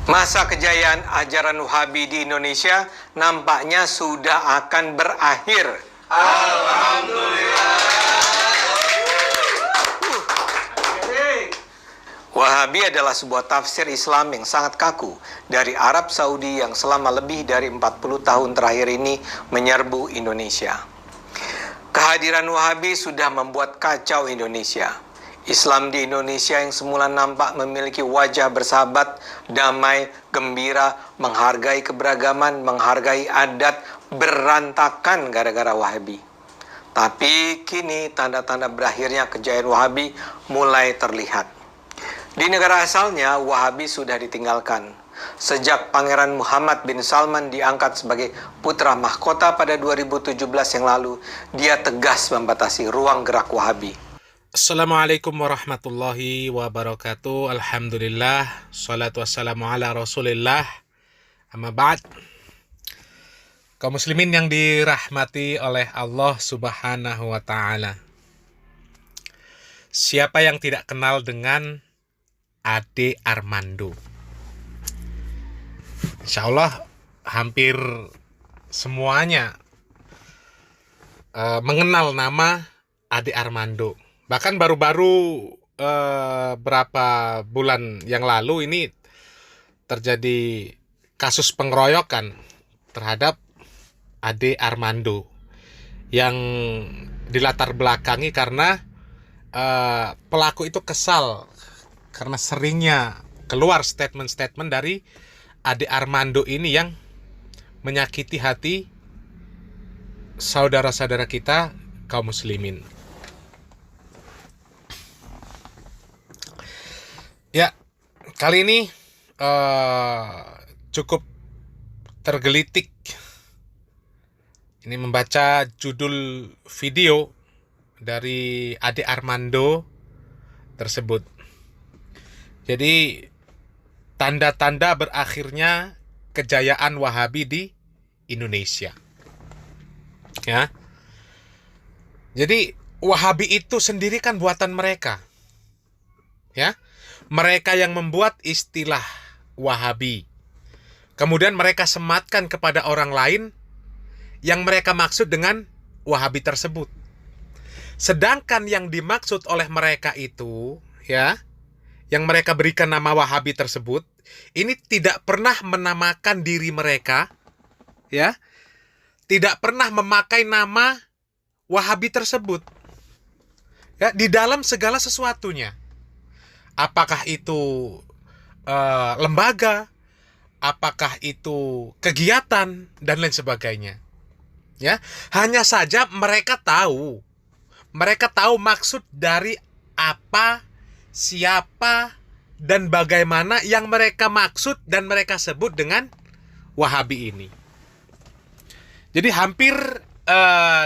Masa kejayaan ajaran Wahabi di Indonesia nampaknya sudah akan berakhir. Alhamdulillah. Wahabi adalah sebuah tafsir Islam yang sangat kaku dari Arab Saudi yang selama lebih dari 40 tahun terakhir ini menyerbu Indonesia. Kehadiran Wahabi sudah membuat kacau Indonesia. Islam di Indonesia yang semula nampak memiliki wajah bersahabat, damai, gembira, menghargai keberagaman, menghargai adat, berantakan gara-gara Wahabi. Tapi kini tanda-tanda berakhirnya kejayaan Wahabi mulai terlihat. Di negara asalnya, Wahabi sudah ditinggalkan. Sejak Pangeran Muhammad bin Salman diangkat sebagai putra mahkota pada 2017 yang lalu, dia tegas membatasi ruang gerak Wahabi. Assalamualaikum warahmatullahi wabarakatuh. Alhamdulillah, salatu wassalamu ala rasulillah. Amma ba'd. Kaum muslimin yang dirahmati oleh Allah subhanahu wa ta'ala, siapa yang tidak kenal dengan Ade Armando? Insya Allah hampir semuanya mengenal nama Ade Armando. Bahkan baru-baru berapa bulan yang lalu ini terjadi kasus pengeroyokan terhadap Ade Armando yang dilatar belakangi karena pelaku itu kesal karena seringnya keluar statement-statement dari Ade Armando ini yang menyakiti hati saudara-saudara kita kaum muslimin. Ya, kali ini cukup tergelitik ini membaca judul video dari Ade Armando tersebut. Jadi tanda-tanda berakhirnya kejayaan Wahabi di Indonesia. Ya. Jadi Wahabi itu sendiri kan buatan mereka. Ya. Mereka yang membuat istilah Wahabi. Kemudian mereka sematkan kepada orang lain yang mereka maksud dengan Wahabi tersebut. Sedangkan yang dimaksud oleh mereka itu, ya, yang mereka berikan nama Wahabi tersebut, ini tidak pernah menamakan diri mereka, ya, tidak pernah memakai nama Wahabi tersebut, ya, di dalam segala sesuatunya. Apakah itu lembaga, apakah itu kegiatan dan lain sebagainya, ya. Hanya saja mereka tahu maksud dari apa, siapa, dan bagaimana yang mereka maksud dan mereka sebut dengan Wahabi ini. Jadi hampir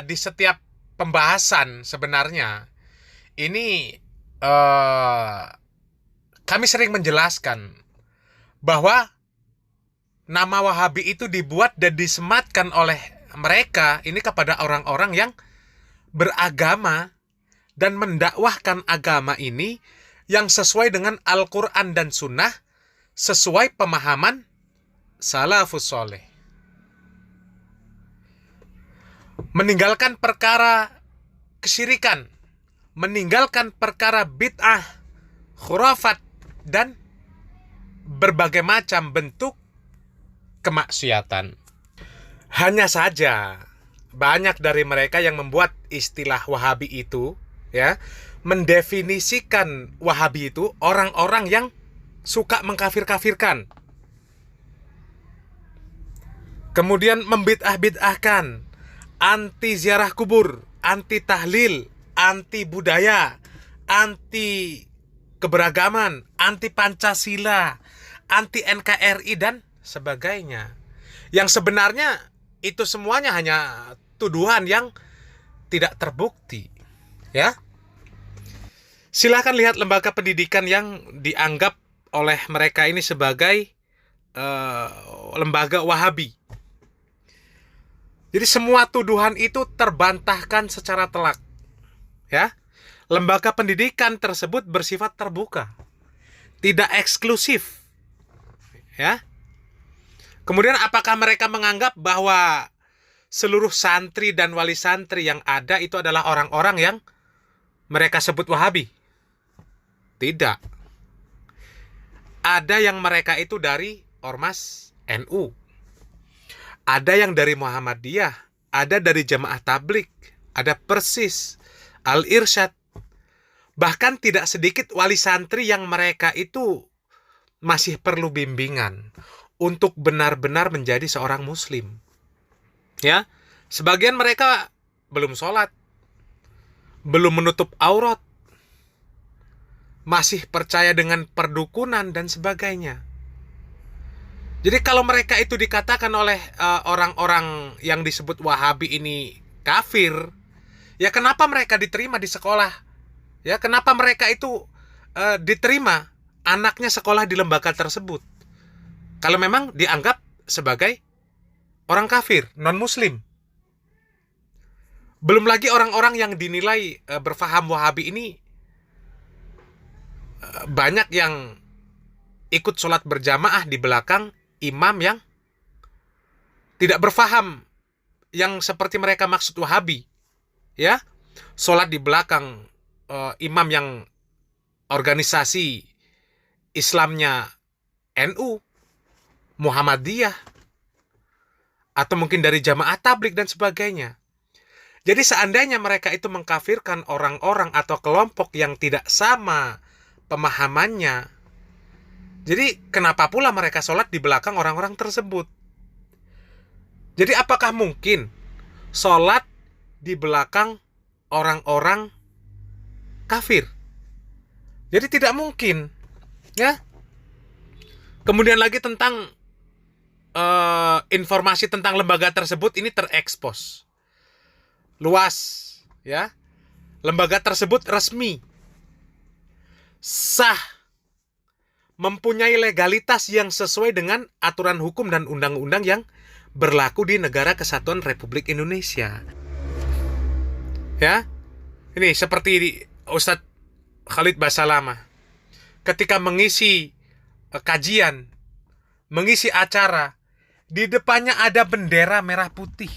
di setiap pembahasan sebenarnya ini kami sering menjelaskan bahwa nama Wahabi itu dibuat dan disematkan oleh mereka ini kepada orang-orang yang beragama dan mendakwahkan agama ini yang sesuai dengan Al-Quran dan Sunnah, sesuai pemahaman salafus soleh. Meninggalkan perkara kesyirikan, meninggalkan perkara bid'ah, khurafat, dan berbagai macam bentuk kemaksiatan. Hanya saja banyak dari mereka yang membuat istilah Wahabi itu, ya, mendefinisikan Wahabi itu orang-orang yang suka mengkafir-kafirkan, kemudian membid'ah-bid'ahkan, anti ziarah kubur, anti tahlil, anti budaya, anti keberagaman, anti Pancasila, anti NKRI dan sebagainya. Yang sebenarnya itu semuanya hanya tuduhan yang tidak terbukti, ya. Silakan lihat lembaga pendidikan yang dianggap oleh mereka ini sebagai lembaga Wahabi. Jadi semua tuduhan itu terbantahkan secara telak, ya. Lembaga pendidikan tersebut bersifat terbuka, tidak eksklusif, Ya. Kemudian apakah mereka menganggap bahwa seluruh santri dan wali santri yang ada itu adalah orang-orang yang mereka sebut Wahabi? Tidak. Ada yang mereka itu dari Ormas NU. Ada yang dari Muhammadiyah, ada dari Jamaah Tabligh, ada Persis, Al-Irsyad. Bahkan tidak sedikit wali santri yang mereka itu masih perlu bimbingan untuk benar-benar menjadi seorang muslim. Ya, sebagian mereka belum sholat, belum menutup aurat, masih percaya dengan perdukunan dan sebagainya. Jadi kalau mereka itu dikatakan oleh orang-orang yang disebut Wahabi ini kafir, ya kenapa mereka diterima di sekolah? Ya kenapa mereka itu diterima anaknya sekolah di lembaga tersebut? Kalau memang dianggap sebagai orang kafir, non-muslim. Belum lagi orang-orang yang dinilai berfaham Wahabi ini banyak yang ikut sholat berjamaah di belakang imam yang tidak berfaham yang seperti mereka maksud Wahabi. Ya, sholat di belakang imam yang organisasi Islamnya NU, Muhammadiyah, atau mungkin dari Jamaah Tabligh dan sebagainya. Jadi seandainya mereka itu mengkafirkan orang-orang atau kelompok yang tidak sama pemahamannya, jadi kenapa pula mereka sholat di belakang orang-orang tersebut? Jadi apakah mungkin sholat di belakang orang-orang kafir? Jadi tidak mungkin, ya. Kemudian lagi tentang informasi tentang lembaga tersebut ini terekspos luas, ya. Lembaga tersebut resmi, sah, mempunyai legalitas yang sesuai dengan aturan hukum dan undang-undang yang berlaku di Negara Kesatuan Republik Indonesia. Ya, ini seperti Ustadz Khalid Basalamah ketika mengisi kajian, mengisi acara, di depannya ada bendera merah putih.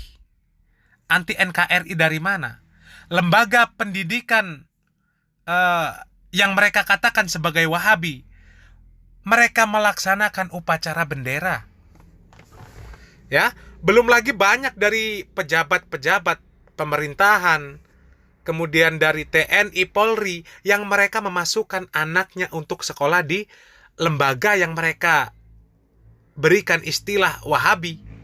Anti NKRI dari mana? Lembaga pendidikan yang mereka katakan sebagai Wahabi, mereka melaksanakan upacara bendera. Ya, belum lagi banyak dari pejabat-pejabat pemerintahan, kemudian dari TNI, Polri, yang mereka memasukkan anaknya untuk sekolah di lembaga yang mereka berikan istilah Wahabi.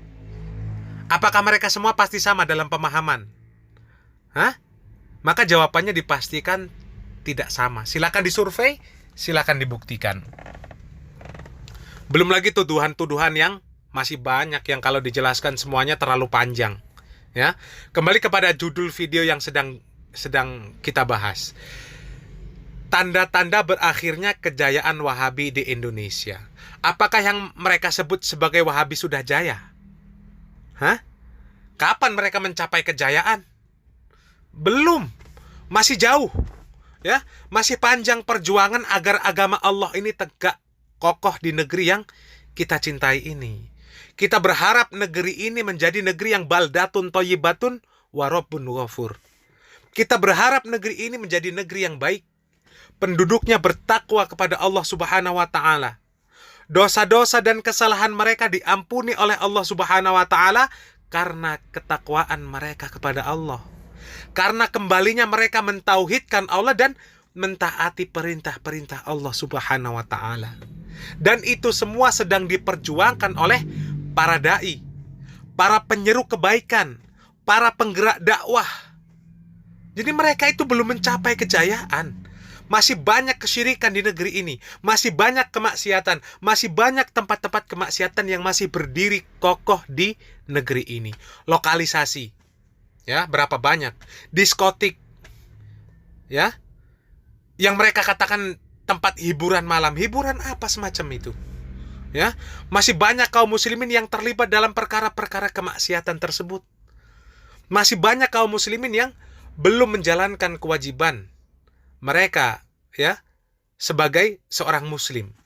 Apakah mereka semua pasti sama dalam pemahaman? Hah? Maka jawabannya dipastikan tidak sama. Silakan disurvei, silakan dibuktikan. Belum lagi tuduhan-tuduhan yang masih banyak yang kalau dijelaskan semuanya terlalu panjang. Ya, kembali kepada judul video yang sedang kita bahas. Tanda-tanda berakhirnya kejayaan Wahabi di Indonesia. Apakah yang mereka sebut sebagai Wahabi sudah jaya? Hah? Kapan mereka mencapai kejayaan? Belum. Masih jauh. Ya, masih panjang perjuangan agar agama Allah ini tegak kokoh di negeri yang kita cintai ini. Kita berharap negeri ini menjadi negeri yang baldatun thayyibatun wa rabbun ghafur. Kita berharap negeri ini menjadi negeri yang baik. Penduduknya bertakwa kepada Allah Subhanahu wa taala. Dosa-dosa dan kesalahan mereka diampuni oleh Allah Subhanahu wa taala karena ketakwaan mereka kepada Allah. Karena kembalinya mereka mentauhidkan Allah dan mentaati perintah-perintah Allah Subhanahu wa taala. Dan itu semua sedang diperjuangkan oleh para dai, para penyeru kebaikan, para penggerak dakwah. Jadi mereka itu belum mencapai kejayaan. Masih banyak kesyirikan di negeri ini, masih banyak kemaksiatan, masih banyak tempat-tempat kemaksiatan yang masih berdiri kokoh di negeri ini. Lokalisasi, ya, berapa banyak diskotik, ya, yang mereka katakan tempat hiburan malam. Hiburan apa semacam itu? Ya, masih banyak kaum muslimin yang terlibat dalam perkara-perkara kemaksiatan tersebut. Masih banyak kaum muslimin yang belum menjalankan kewajiban mereka, ya, sebagai seorang muslim.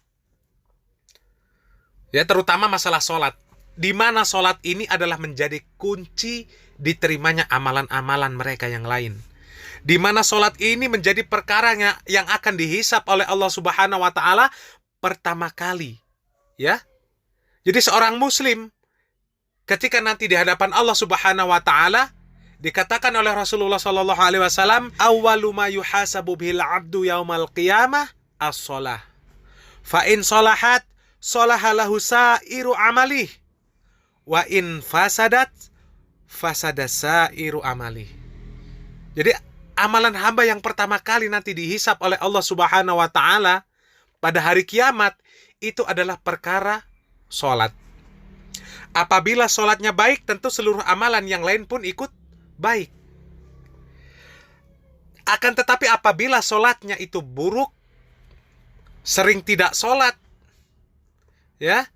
Ya, terutama masalah sholat. Di mana sholat ini adalah menjadi kunci diterimanya amalan-amalan mereka yang lain. Di mana sholat ini menjadi perkara yang akan dihisap oleh Allah Subhanahu wa Ta'ala pertama kali. Ya, jadi seorang Muslim ketika nanti di hadapan Allah Subhanahu wa Ta'ala dikatakan oleh Rasulullah Sallallahu Alaihi Wasallam, "Awwalu ma yuhasabu bihil abdu yaumal qiyamah as-shalah. Fa in sholahat sholahalahu sa'iru amalih. Wa in fasadat fasada sa'iru amalih." Jadi amalan hamba yang pertama kali nanti dihisap oleh Allah Subhanahu wa Ta'ala pada hari kiamat itu adalah perkara sholat. Apabila sholatnya baik, tentu seluruh amalan yang lain pun ikut baik. Akan tetapi apabila sholatnya itu buruk, sering tidak sholat, ya,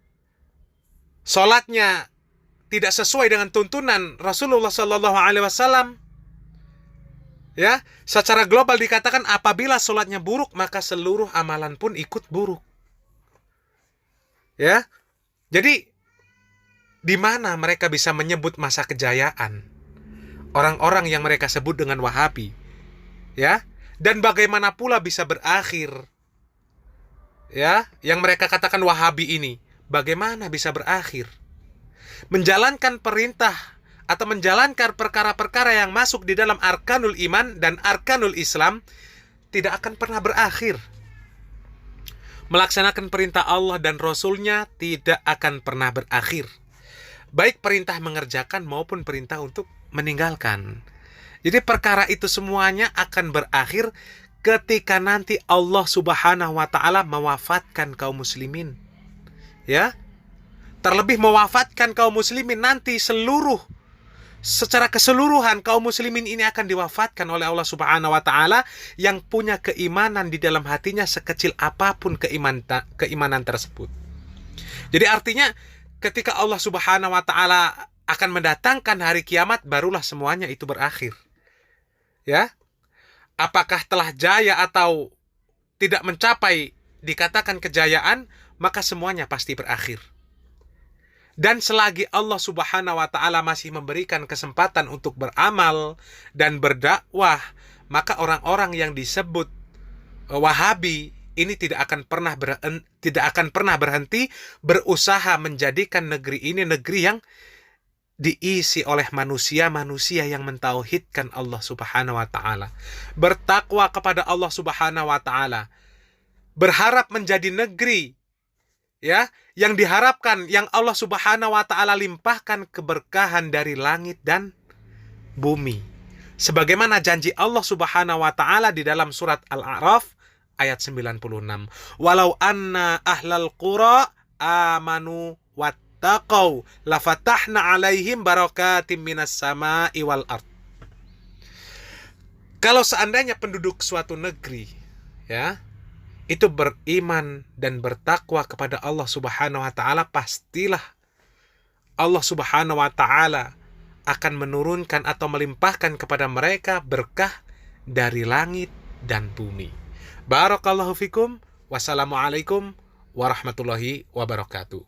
sholatnya tidak sesuai dengan tuntunan Rasulullah Sallallahu Alaihi Wasallam, ya, secara global dikatakan apabila sholatnya buruk, maka seluruh amalan pun ikut buruk. Ya, jadi di mana mereka bisa menyebut masa kejayaan orang-orang yang mereka sebut dengan Wahabi, ya, dan bagaimana pula bisa berakhir, ya, yang mereka katakan Wahabi ini, bagaimana bisa berakhir menjalankan perintah atau menjalankan perkara-perkara yang masuk di dalam arkanul iman dan arkanul Islam tidak akan pernah berakhir. Melaksanakan perintah Allah dan Rasul-Nya tidak akan pernah berakhir, baik perintah mengerjakan maupun perintah untuk meninggalkan. Jadi perkara itu semuanya akan berakhir ketika nanti Allah Subhanahu wa Ta'ala mewafatkan kaum muslimin. Ya, terlebih mewafatkan kaum muslimin nanti secara keseluruhan kaum muslimin ini akan diwafatkan oleh Allah Subhanahu wa Ta'ala yang punya keimanan di dalam hatinya sekecil apapun keimanan tersebut. Jadi artinya ketika Allah Subhanahu wa Ta'ala akan mendatangkan hari kiamat, barulah semuanya itu berakhir. Ya, apakah telah jaya atau tidak mencapai dikatakan kejayaan, maka semuanya pasti berakhir. Dan selagi Allah Subhanahu wa Ta'ala masih memberikan kesempatan untuk beramal dan berdakwah, maka orang-orang yang disebut Wahabi ini tidak akan pernah berhenti berusaha menjadikan negeri ini negeri yang diisi oleh manusia-manusia yang mentauhidkan Allah Subhanahu wa Ta'ala, bertakwa kepada Allah Subhanahu wa Ta'ala, berharap menjadi negeri, ya, yang diharapkan, yang Allah Subhanahu wa Ta'ala limpahkan keberkahan dari langit dan bumi, sebagaimana janji Allah Subhanahu wa Ta'ala di dalam surat Al-A'raf ayat 96. Walau anna ahlal qura amanu wattaqau lafatahna alaihim barakatim minas sama'i wal ard. Kalau seandainya penduduk suatu negeri, ya, itu beriman dan bertakwa kepada Allah Subhanahu wa Ta'ala, pastilah Allah Subhanahu wa Ta'ala akan menurunkan atau melimpahkan kepada mereka berkah dari langit dan bumi. Barakallahu fikum. Wassalamualaikum warahmatullahi wabarakatuh.